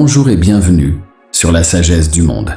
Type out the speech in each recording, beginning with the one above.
Bonjour et bienvenue sur la sagesse du monde.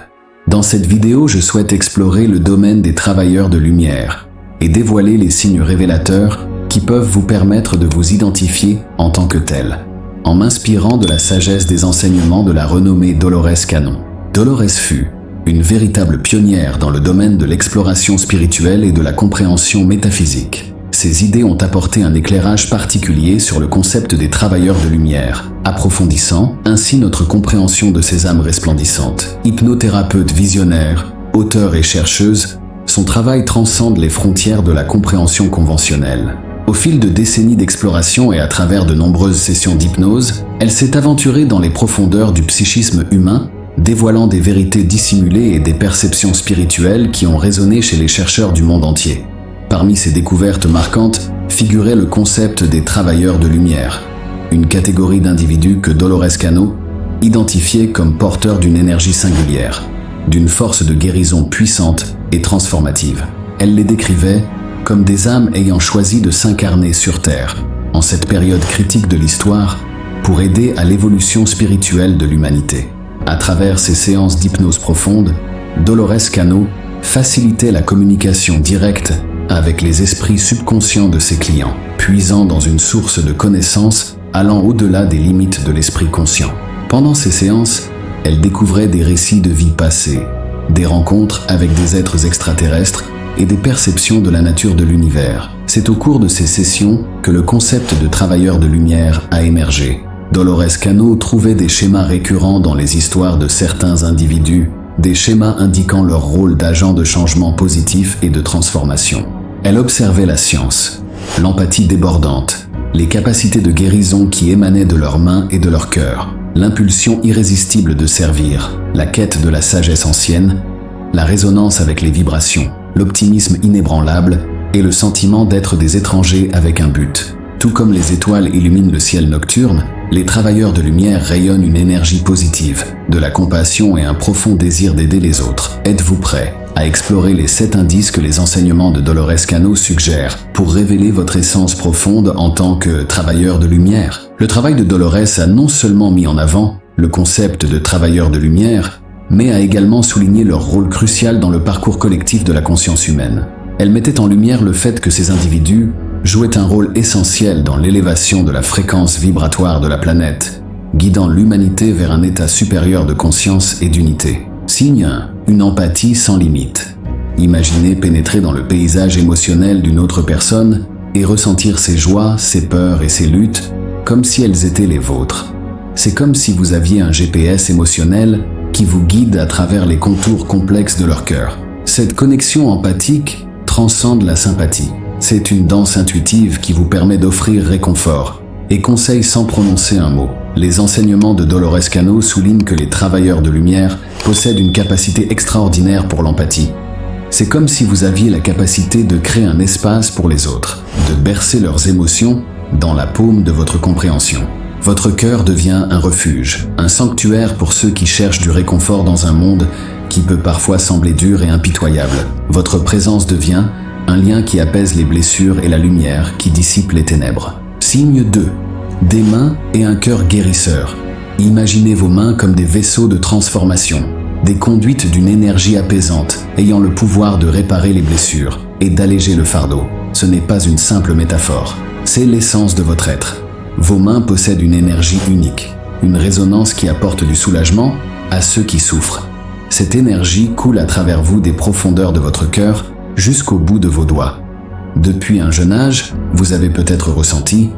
Dans cette vidéo, je souhaite explorer le domaine des travailleurs de lumière et dévoiler les signes révélateurs qui peuvent vous permettre de vous identifier en tant que tel, en m'inspirant de la sagesse des enseignements de la renommée Dolores Cannon. Dolores fut une véritable pionnière dans le domaine de l'exploration spirituelle et de la compréhension métaphysique. Ses idées ont apporté un éclairage particulier sur le concept des travailleurs de lumière, approfondissant ainsi notre compréhension de ces âmes resplendissantes. Hypnothérapeute visionnaire, auteure et chercheuse, son travail transcende les frontières de la compréhension conventionnelle. Au fil de décennies d'exploration et à travers de nombreuses sessions d'hypnose, elle s'est aventurée dans les profondeurs du psychisme humain, dévoilant des vérités dissimulées et des perceptions spirituelles qui ont résonné chez les chercheurs du monde entier. Parmi ces découvertes marquantes figurait le concept des travailleurs de lumière, une catégorie d'individus que Dolores Cannon identifiait comme porteurs d'une énergie singulière, d'une force de guérison puissante et transformative. Elle les décrivait comme des âmes ayant choisi de s'incarner sur Terre, en cette période critique de l'histoire, pour aider à l'évolution spirituelle de l'humanité. À travers ses séances d'hypnose profonde, Dolores Cannon facilitait la communication directe avec les esprits subconscients de ses clients, puisant dans une source de connaissances allant au-delà des limites de l'esprit conscient. Pendant ces séances, elle découvrait des récits de vie passée, des rencontres avec des êtres extraterrestres et des perceptions de la nature de l'univers. C'est au cours de ces sessions que le concept de travailleur de lumière a émergé. Dolores Cannon trouvait des schémas récurrents dans les histoires de certains individus, des schémas indiquant leur rôle d'agent de changement positif et de transformation. Elle observait la science, l'empathie débordante, les capacités de guérison qui émanaient de leurs mains et de leur cœur, l'impulsion irrésistible de servir, la quête de la sagesse ancienne, la résonance avec les vibrations, l'optimisme inébranlable et le sentiment d'être des étrangers avec un but. Tout comme les étoiles illuminent le ciel nocturne, les travailleurs de lumière rayonnent une énergie positive, de la compassion et un profond désir d'aider les autres. Êtes-vous prêt à explorer les 7 indices que les enseignements de Dolores Cannon suggèrent pour révéler votre essence profonde en tant que travailleur de lumière? Le travail de Dolores a non seulement mis en avant le concept de travailleur de lumière, mais a également souligné leur rôle crucial dans le parcours collectif de la conscience humaine. Elle mettait en lumière le fait que ces individus jouait un rôle essentiel dans l'élévation de la fréquence vibratoire de la planète, guidant l'humanité vers un état supérieur de conscience et d'unité. Signe 1. Une empathie sans limite. Imaginez pénétrer dans le paysage émotionnel d'une autre personne et ressentir ses joies, ses peurs et ses luttes comme si elles étaient les vôtres. C'est comme si vous aviez un GPS émotionnel qui vous guide à travers les contours complexes de leur cœur. Cette connexion empathique transcende la sympathie. C'est une danse intuitive qui vous permet d'offrir réconfort et conseil sans prononcer un mot. Les enseignements de Dolores Cannon soulignent que les travailleurs de lumière possèdent une capacité extraordinaire pour l'empathie. C'est comme si vous aviez la capacité de créer un espace pour les autres, de bercer leurs émotions dans la paume de votre compréhension. Votre cœur devient un refuge, un sanctuaire pour ceux qui cherchent du réconfort dans un monde qui peut parfois sembler dur et impitoyable. Votre présence devient un lien qui apaise les blessures et la lumière qui dissipe les ténèbres. Signe 2. Des mains et un cœur guérisseur. Imaginez vos mains comme des vaisseaux de transformation, des conduites d'une énergie apaisante, ayant le pouvoir de réparer les blessures et d'alléger le fardeau. Ce n'est pas une simple métaphore, c'est l'essence de votre être. Vos mains possèdent une énergie unique, une résonance qui apporte du soulagement à ceux qui souffrent. Cette énergie coule à travers vous des profondeurs de votre cœur jusqu'au bout de vos doigts. Depuis un jeune âge, vous avez peut-être ressenti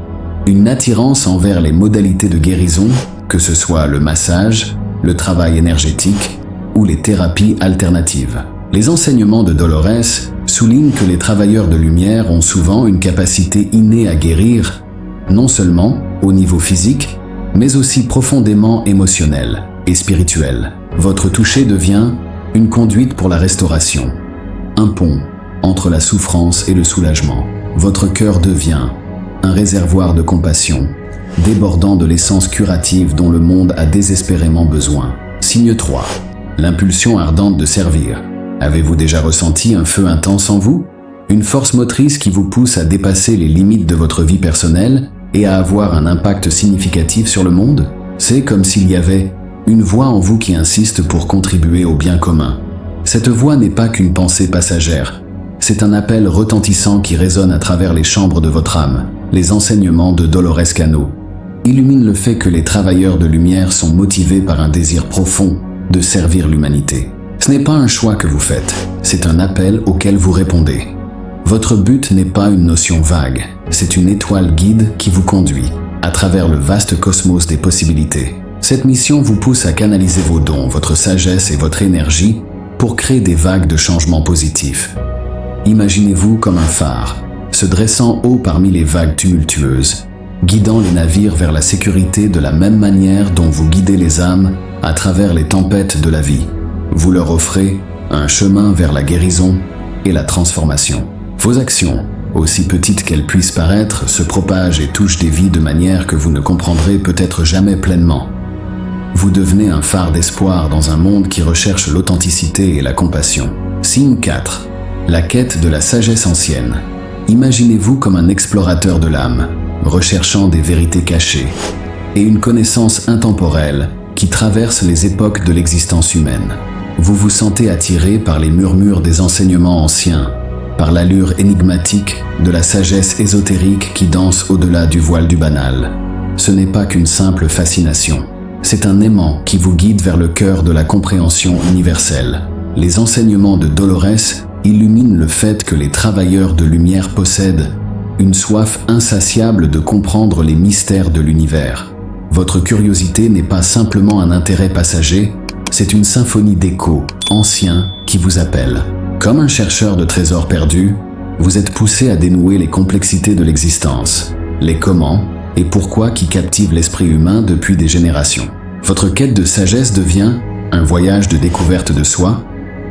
une attirance envers les modalités de guérison, que ce soit le massage, le travail énergétique ou les thérapies alternatives. Les enseignements de Dolores soulignent que les travailleurs de lumière ont souvent une capacité innée à guérir, non seulement au niveau physique, mais aussi profondément émotionnel et spirituel. Votre toucher devient une conduite pour la restauration, un pont entre la souffrance et le soulagement. Votre cœur devient un réservoir de compassion, débordant de l'essence curative dont le monde a désespérément besoin. Signe 3. L'impulsion ardente de servir. Avez-vous déjà ressenti un feu intense en vous? Une force motrice qui vous pousse à dépasser les limites de votre vie personnelle et à avoir un impact significatif sur le monde? C'est comme s'il y avait une voix en vous qui insiste pour contribuer au bien commun. Cette voix n'est pas qu'une pensée passagère, c'est un appel retentissant qui résonne à travers les chambres de votre âme. Les enseignements de Dolores Canno illuminent le fait que les travailleurs de lumière sont motivés par un désir profond de servir l'humanité. Ce n'est pas un choix que vous faites, c'est un appel auquel vous répondez. Votre but n'est pas une notion vague, c'est une étoile guide qui vous conduit à travers le vaste cosmos des possibilités. Cette mission vous pousse à canaliser vos dons, votre sagesse et votre énergie pour créer des vagues de changements positifs. Imaginez-vous comme un phare, se dressant haut parmi les vagues tumultueuses, guidant les navires vers la sécurité de la même manière dont vous guidez les âmes à travers les tempêtes de la vie. Vous leur offrez un chemin vers la guérison et la transformation. Vos actions, aussi petites qu'elles puissent paraître, se propagent et touchent des vies de manière que vous ne comprendrez peut-être jamais pleinement. Vous devenez un phare d'espoir dans un monde qui recherche l'authenticité et la compassion. Signe 4. La quête de la sagesse ancienne. Imaginez-vous comme un explorateur de l'âme, recherchant des vérités cachées, et une connaissance intemporelle qui traverse les époques de l'existence humaine. Vous vous sentez attiré par les murmures des enseignements anciens, par l'allure énigmatique de la sagesse ésotérique qui danse au-delà du voile du banal. Ce n'est pas qu'une simple fascination, c'est un aimant qui vous guide vers le cœur de la compréhension universelle. Les enseignements de Dolores illuminent le fait que les travailleurs de lumière possèdent une soif insatiable de comprendre les mystères de l'univers. Votre curiosité n'est pas simplement un intérêt passager, c'est une symphonie d'échos anciens qui vous appelle. Comme un chercheur de trésors perdus, vous êtes poussé à dénouer les complexités de l'existence, les comment et pourquoi qui captivent l'esprit humain depuis des générations. Votre quête de sagesse devient un voyage de découverte de soi,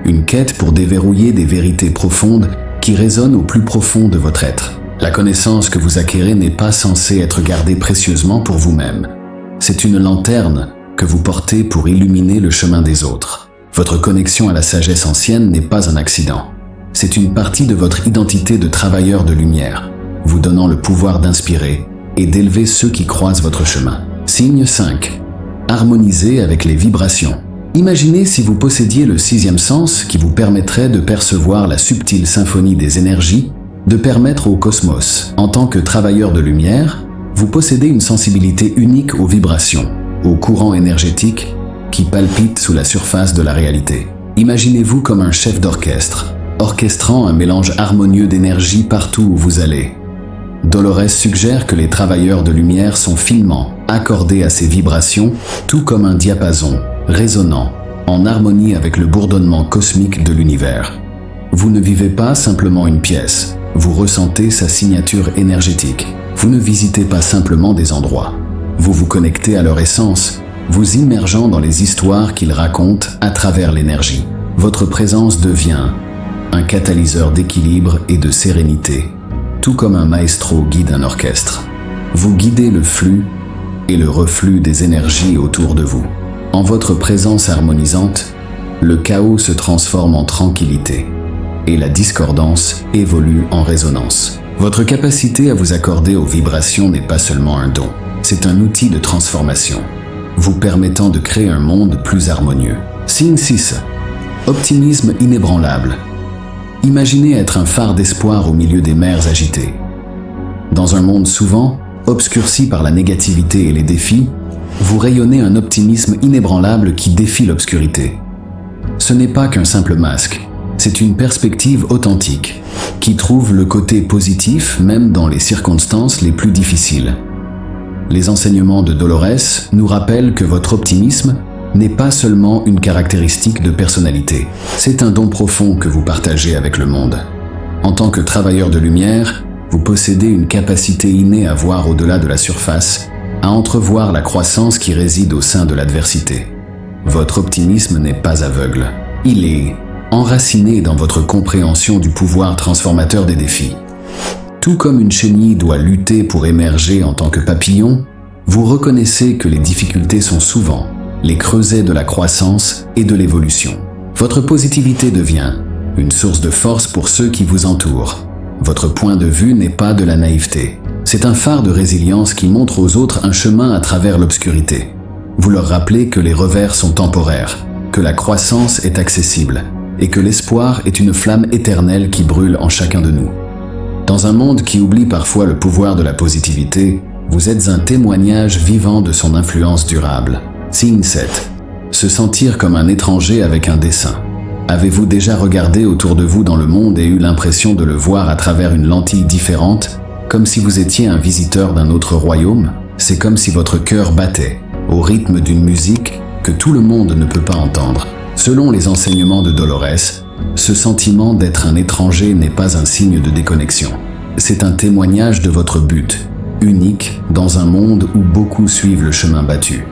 une quête pour déverrouiller des vérités profondes qui résonnent au plus profond de votre être. La connaissance que vous acquérez n'est pas censée être gardée précieusement pour vous-même. C'est une lanterne que vous portez pour illuminer le chemin des autres. Votre connexion à la sagesse ancienne n'est pas un accident. C'est une partie de votre identité de travailleur de lumière, vous donnant le pouvoir d'inspirer et d'élever ceux qui croisent votre chemin. Signe 5. Harmoniser avec les vibrations. Imaginez si vous possédiez le sixième sens qui vous permettrait de percevoir la subtile symphonie des énergies, de permettre au cosmos. En tant que travailleur de lumière, vous possédez une sensibilité unique aux vibrations, aux courants énergétiques qui palpitent sous la surface de la réalité. Imaginez-vous comme un chef d'orchestre, orchestrant un mélange harmonieux d'énergie partout où vous allez. Dolores suggère que les travailleurs de lumière sont finement accordés à ces vibrations, tout comme un diapason résonnant, en harmonie avec le bourdonnement cosmique de l'univers. Vous ne vivez pas simplement une pièce, vous ressentez sa signature énergétique. Vous ne visitez pas simplement des endroits, vous vous connectez à leur essence, vous immergeant dans les histoires qu'ils racontent à travers l'énergie. Votre présence devient un catalyseur d'équilibre et de sérénité, tout comme un maestro guide un orchestre. Vous guidez le flux et le reflux des énergies autour de vous. En votre présence harmonisante, le chaos se transforme en tranquillité et la discordance évolue en résonance. Votre capacité à vous accorder aux vibrations n'est pas seulement un don, c'est un outil de transformation, vous permettant de créer un monde plus harmonieux. Signe 6. Optimisme inébranlable. Imaginez être un phare d'espoir au milieu des mers agitées. Dans un monde souvent obscurci par la négativité et les défis, vous rayonnez un optimisme inébranlable qui défie l'obscurité. Ce n'est pas qu'un simple masque, c'est une perspective authentique, qui trouve le côté positif même dans les circonstances les plus difficiles. Les enseignements de Dolores nous rappellent que votre optimisme n'est pas seulement une caractéristique de personnalité, c'est un don profond que vous partagez avec le monde. En tant que travailleur de lumière, vous possédez une capacité innée à voir au-delà de la surface, à entrevoir la croissance qui réside au sein de l'adversité. Votre optimisme n'est pas aveugle, il est enraciné dans votre compréhension du pouvoir transformateur des défis. Tout comme une chenille doit lutter pour émerger en tant que papillon, vous reconnaissez que les difficultés sont souvent les creusets de la croissance et de l'évolution. Votre positivité devient une source de force pour ceux qui vous entourent. Votre point de vue n'est pas de la naïveté. C'est un phare de résilience qui montre aux autres un chemin à travers l'obscurité. Vous leur rappelez que les revers sont temporaires, que la croissance est accessible, et que l'espoir est une flamme éternelle qui brûle en chacun de nous. Dans un monde qui oublie parfois le pouvoir de la positivité, vous êtes un témoignage vivant de son influence durable. Signe 7. Se sentir comme un étranger avec un dessein. Avez-vous déjà regardé autour de vous dans le monde et eu l'impression de le voir à travers une lentille différente, comme si vous étiez un visiteur d'un autre royaume? C'est comme si votre cœur battait, au rythme d'une musique que tout le monde ne peut pas entendre. Selon les enseignements de Dolores, ce sentiment d'être un étranger n'est pas un signe de déconnexion. C'est un témoignage de votre but, unique dans un monde où beaucoup suivent le chemin battu.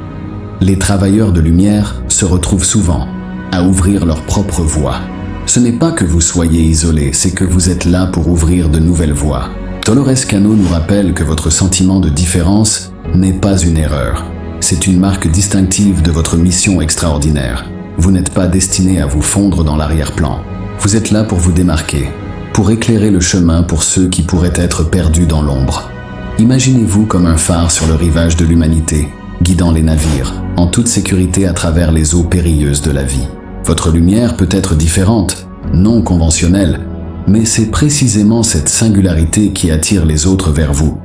Les travailleurs de lumière se retrouvent souvent à ouvrir leur propre voie. Ce n'est pas que vous soyez isolé, c'est que vous êtes là pour ouvrir de nouvelles voies. Dolores Cano nous rappelle que votre sentiment de différence n'est pas une erreur. C'est une marque distinctive de votre mission extraordinaire. Vous n'êtes pas destiné à vous fondre dans l'arrière-plan. Vous êtes là pour vous démarquer, pour éclairer le chemin pour ceux qui pourraient être perdus dans l'ombre. Imaginez-vous comme un phare sur le rivage de l'humanité, guidant les navires, en toute sécurité à travers les eaux périlleuses de la vie. Votre lumière peut être différente, non conventionnelle, mais c'est précisément cette singularité qui attire les autres vers vous.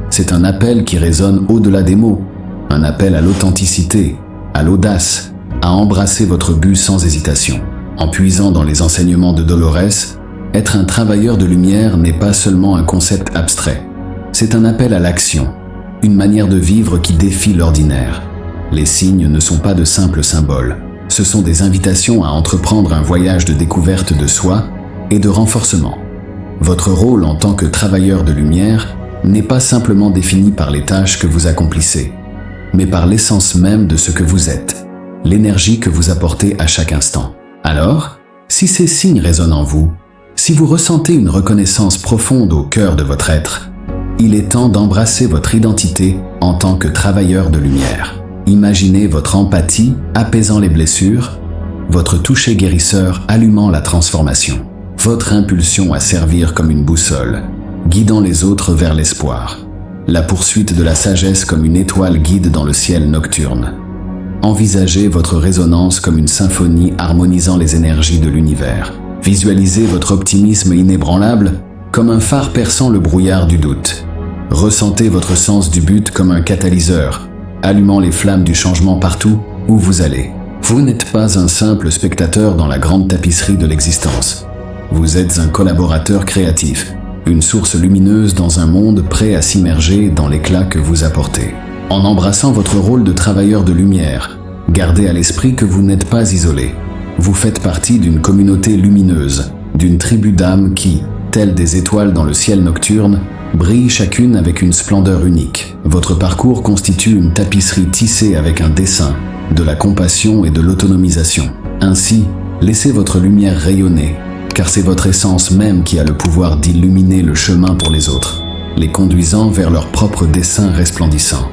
C'est un appel qui résonne au-delà des mots, un appel à l'authenticité, à l'audace, à embrasser votre but sans hésitation. En puisant dans les enseignements de Dolores, être un travailleur de lumière n'est pas seulement un concept abstrait. C'est un appel à l'action, une manière de vivre qui défie l'ordinaire. Les signes ne sont pas de simples symboles. Ce sont des invitations à entreprendre un voyage de découverte de soi et de renforcement. Votre rôle en tant que travailleur de lumière n'est pas simplement défini par les tâches que vous accomplissez, mais par l'essence même de ce que vous êtes, l'énergie que vous apportez à chaque instant. Alors, si ces signes résonnent en vous, si vous ressentez une reconnaissance profonde au cœur de votre être, il est temps d'embrasser votre identité en tant que travailleur de lumière. Imaginez votre empathie apaisant les blessures, votre toucher guérisseur allumant la transformation, votre impulsion à servir comme une boussole, guidant les autres vers l'espoir, la poursuite de la sagesse comme une étoile guide dans le ciel nocturne. Envisagez votre résonance comme une symphonie harmonisant les énergies de l'univers. Visualisez votre optimisme inébranlable comme un phare perçant le brouillard du doute. Ressentez votre sens du but comme un catalyseur, allumant les flammes du changement partout où vous allez. Vous n'êtes pas un simple spectateur dans la grande tapisserie de l'existence. Vous êtes un collaborateur créatif, une source lumineuse dans un monde prêt à s'immerger dans l'éclat que vous apportez. En embrassant votre rôle de travailleur de lumière, gardez à l'esprit que vous n'êtes pas isolé. Vous faites partie d'une communauté lumineuse, d'une tribu d'âmes qui, telles des étoiles dans le ciel nocturne, brillent chacune avec une splendeur unique. Votre parcours constitue une tapisserie tissée avec un dessin, de la compassion et de l'autonomisation. Ainsi, laissez votre lumière rayonner, car c'est votre essence même qui a le pouvoir d'illuminer le chemin pour les autres, les conduisant vers leur propre dessein resplendissant.